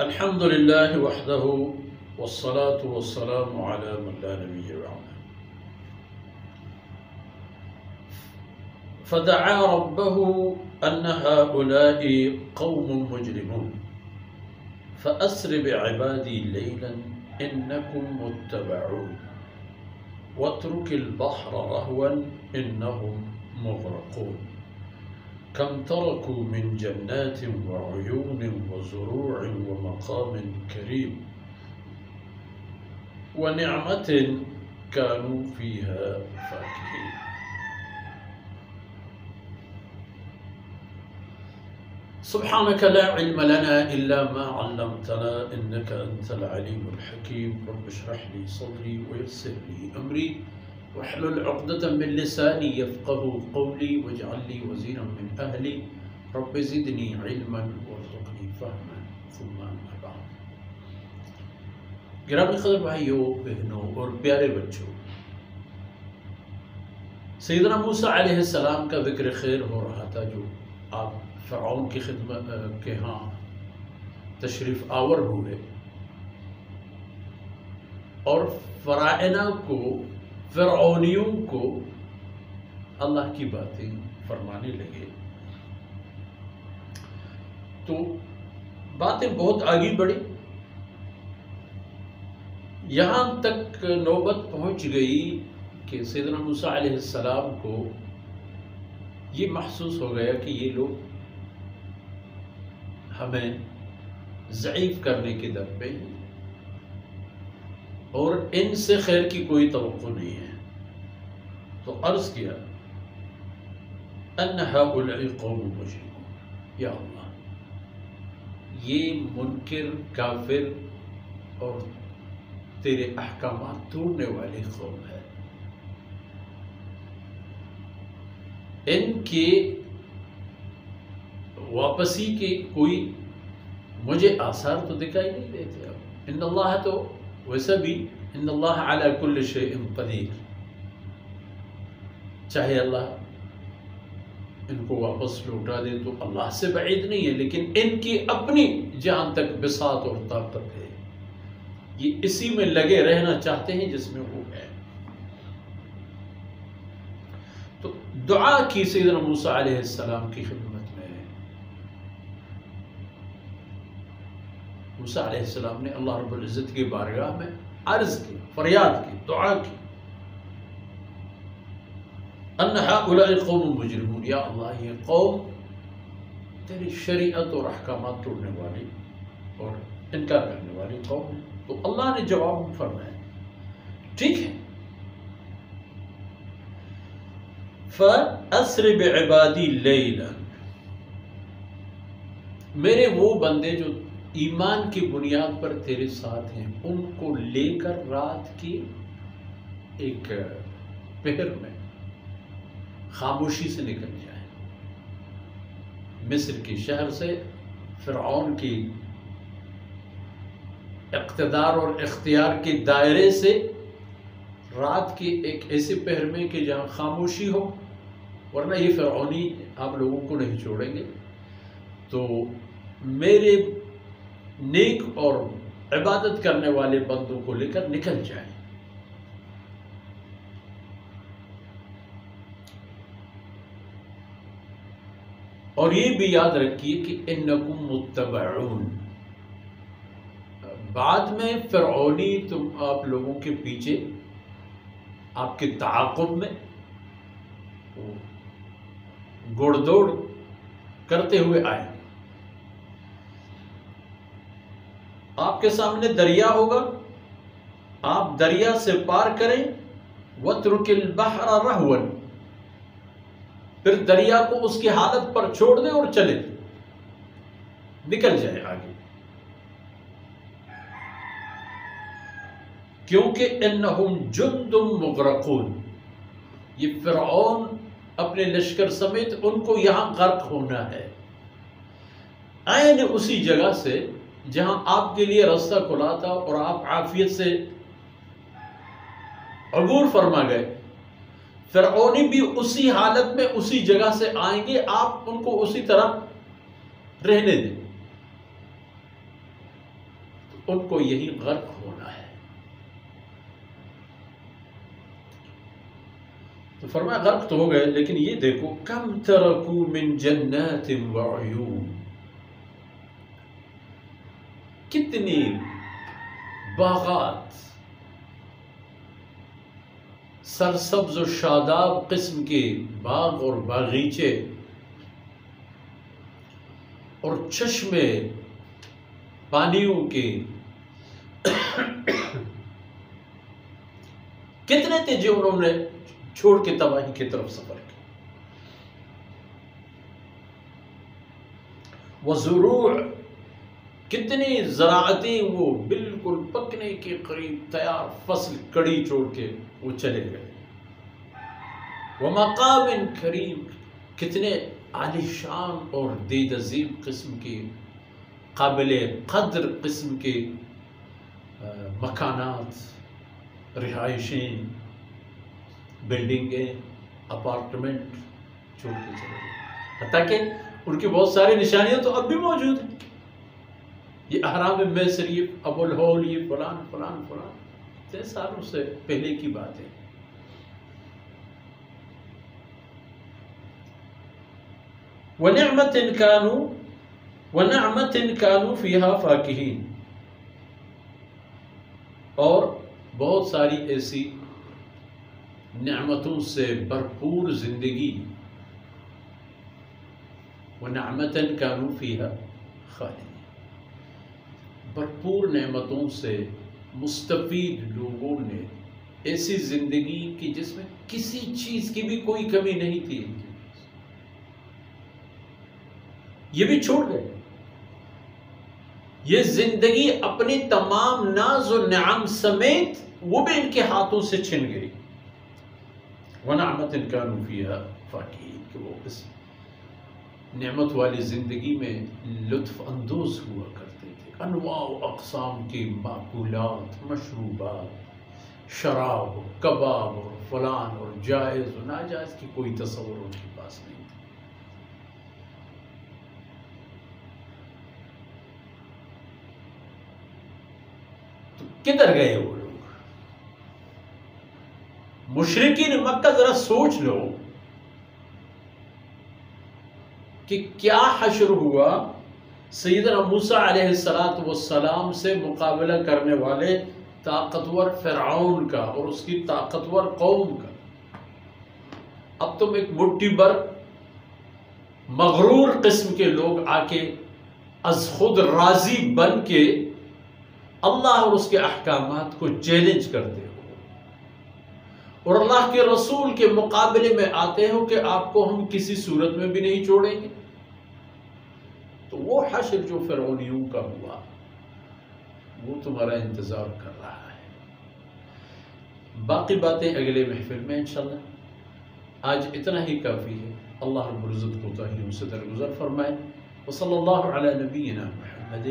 الحمد لله وحده والصلاة والسلام على من لا نبي بعده فدعا ربه أن هؤلاء قوم مجرمون فأسر بعبادي ليلا إنكم متبعون واترك البحر رهوا إنهم مغرقون كم تركوا من جنات وعيون وزروع ومقام كريم ونعمة كانوا فيها فاكهين. سبحانك لا علم لنا إلا ما علمتنا إنك أنت العليم الحكيم. رب اشرح لي صدري ويسر لي أمري واحلل عقدة من لساني يفقه قولي واجعل لي وزيرا من أهلي رب زدني علما وارزقني فهما ثم أما بعد. گرامی قدر بھائیوں بہنوں اور پیارے بچوں، سیدنا موسیٰ علیہ السلام کا ذکر خیر ہو رہا تھا جو آپ فرعون کی خدمت کے ہاں تشریف آور ہوئے اور فرعونیوں کو اللہ کی باتیں فرمانے لگے تو باتیں بہت آگے بڑھی، یہاں تک نوبت پہنچ گئی کہ سیدنا موسیٰ علیہ السلام کو یہ محسوس ہو گیا کہ یہ لوگ ہمیں ضعیف کرنے کے در پہ اور ان سے خیر کی کوئی توقع نہیں ہے، تو عرض کیا ان هؤلاء قوم مجرمون، یا اللہ یہ منکر کافر اور تیرے احکامات توڑنے والی قوم ہے، ان کے واپسی کے کوئی مجھے آثار تو دکھائی نہیں دیتے۔ اب ان اللہ تو ویسا بھی ان اللہ علی کل شیء قدیر، چاہے اللہ ان کو واپس لوٹا دے تو اللہ سے بعید نہیں ہے، لیکن ان کی اپنی جان تک بساط اور طاقت ہے، یہ اسی میں لگے رہنا چاہتے ہیں جس میں وہ ہے۔ تو دعا کی سیدنا موسیٰ علیہ السلام کی خدمت میں موسیٰ علیہ السلام نے اللہ رب العزت کی بارگاہ میں عرض کی، فریاد کی، دعا کی ان هؤلاء قوم مجرمون، یا اللہ یہ قوم تیری شریعت اور احکامات توڑنے والی اور انکار کرنے والی قوم ہے۔ تو اللہ نے جواب فرمایا ٹھیک ہے، فَأَسْرِ بِعِبَادِي لَيْلًا، میرے وہ بندے جو ایمان کی بنیاد پر تیرے ساتھ ہیں ان کو لے کر رات کی ایک پہر میں خاموشی سے نکل جائیں، مصر کے شہر سے، فرعون کی اقتدار اور اختیار کے دائرے سے، رات کے ایک ایسے پہر میں کہ جہاں خاموشی ہو، ورنہ یہ فرعونی آپ لوگوں کو نہیں چھوڑیں گے، تو میرے نیک اور عبادت کرنے والے بندوں کو لے کر نکل جائیں۔ اور یہ بھی یاد رکھیے کہ انکم متبعون، بعد میں فرعونی تم آپ لوگوں کے پیچھے آپ کے تعاقب میں گوڑ دوڑ کرتے ہوئے آئے، آپ کے سامنے دریا ہوگا، آپ دریا سے پار کریں، وَاتْرُكِ الْبَحْرَ رَهْوًا، پھر دریا کو اس کی حالت پر چھوڑ دیں اور چلے نکل جائے آگے، کیونکہ انہم جند مغرقون، یہ فرعون اپنے لشکر سمیت ان کو یہاں غرق ہونا ہے، عین اسی جگہ سے جہاں آپ کے لیے راستہ کھلا تھا اور آپ عافیت سے عبور فرما گئے، فرعونی بھی اسی حالت میں اسی جگہ سے آئیں گے، آپ ان کو اسی طرح رہنے دیں۔ ان کو یہی غرق ہونا ہے۔ تو فرمایا غرق تو ہو گئے، لیکن یہ دیکھو کم ترکو من جنات وعیون، کتنی باغات، سرسبز و شاداب قسم کے باغ اور باغیچے اور چشمے پانیوں کے کتنے تھے جو انہوں نے چھوڑ کے تباہی کی طرف سفر کیا۔ وزروع، کتنی زراعتیں وہ بالکل پکنے کے قریب تیار فصل کڑی چھوڑ کے وہ چلے گئے۔ ومقام کریم، کتنے عالی شان اور دید عظیم قسم کے قابل قدر قسم کے مکانات، رہائشیں، بلڈنگیں، اپارٹمنٹ چھوڑ کے چلے گئے، حتیٰ کہ ان کی بہت ساری نشانیاں تو اب بھی موجود ہیں۔ یہ اہرام مصر، یہ ابو الہول، یہ فلان فلان فلان، 3 سالوں سے پہلے کی بات ہے۔ وَنِعْمَةٍ كَانُوا فِيهَا فَاكِهِينَ، اور بہت ساری ایسی نعمتوں سے بھرپور زندگی، وَنِعْمَةً كَانُوا فِيهَا خَالِدِينَ، بھرپور نعمتوں سے مستفید لوگوں نے ایسی زندگی کی جس میں کسی چیز کی بھی کوئی کمی نہیں تھی، یہ بھی چھوڑ گئے۔ یہ زندگی اپنی تمام ناز و نعم سمیت وہ بھی ان کے ہاتھوں سے چھن گئی۔ وَنَعْمَةٍ كَانُوا فِيهَا فَاكِهِينَ، کہ وہ اس نعمت والی زندگی میں لطف اندوز ہوا کرتے تھے۔ انواع و اقسام کی ماکولات، مشروبات، شراب، کباب اور فلان اور جائز و ناجائز کی کوئی تصور ان کے پاس نہیں تھا۔ تو کدھر گئے وہ لوگ؟ مشرکین مکہ ذرا سوچ لو کہ کیا حشر ہوا سیدنا موسیٰ علیہ السلام سے مقابلہ کرنے والے طاقتور فرعون کا اور اس کی طاقتور قوم کا۔ اب تم ایک مٹھی بھر مغرور قسم کے لوگ آ کے از خود راضی بن کے اللہ اور اس کے احکامات کو چیلنج کرتے ہو، اور اللہ کے رسول کے مقابلے میں آتے ہو کہ آپ کو ہم کسی صورت میں بھی نہیں چھوڑیں گے۔ تو وہ حشر جو فرعونیوں کا ہوا وہ تمہارا انتظار کر رہا ہے۔ باقی باتیں اگلے محفل میں انشاءاللہ۔ آج اتنا ہی کافی ہے۔ اللہ رب العزت کوتاہیوں سے درگزر فرمائے۔ وصلی اللہ علی نبینا محمد